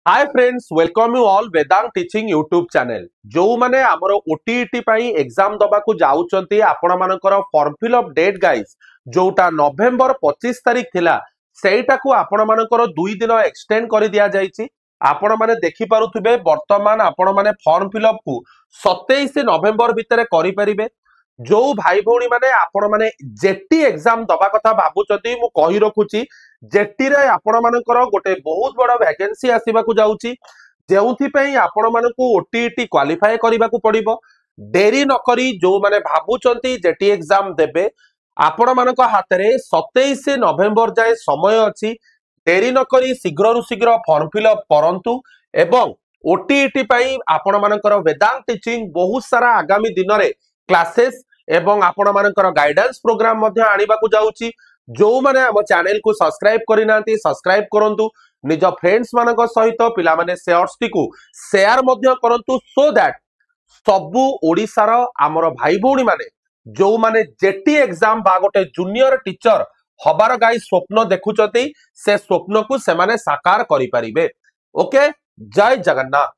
Hi friends, welcome you all Vedant teaching YouTube channel. जो माने हमर ओटीईटी पई एग्जाम दबा को जाउचंती आपण मानकर form fill up date guys जोटा नवेम्बर 25 तारिख थिला सेटा को आपण मानकर 2 दिन एक्सटेंड कर दिया जायछि। आपण माने देखि पारुथिबे वर्तमान आपण माने फॉर्म फिल अप को 27 नवेम्बर भितर करि परिबे। जो भाई भौणी माने आपण माने जेटी एग्जाम दबा कथा भाबुचंती मु कहि रखुची जेटी रे आपण मानकर गोटे बहुत बड़ वैकेंसी आसीबा को जाउची जेउथि पई आपण मानकू ओटीईटी क्वालिफाई करिबा को पड़िबो। देरी न करी जो माने भाबुचंती जेटी एग्जाम देबे आपण मानक हाथ रे 27 नवेम्बर जाए समय अछि। देरी न करी शीघ्र रु शीघ्र फॉर्म फिल अप करंतु एवं ओटीईटी पई आपण मानकर वेदांत टीचिंग बहुत सारा आगामी दिन रे क्लासेस एवं आपण मानकर गाइडेंस प्रोग्राम मध्ये आनिबा को जाउची। जो माने हम चैनल को सब्सक्राइब करि नांती सब्सक्राइब करंतु, निज फ्रेंड्स मानक सहित पिला माने शेयर्स टी को शेयर मध्ये करंतु सो दैट सबु ओडिसा रो हमर भाई भौणी माने जो माने जेटी एग्जाम बा गोटे जूनियर टीचर हबार गाई स्वप्न देखुचती से स्वप्न को से माने साकार करि परिबे। ओके, जय जगन्नाथ।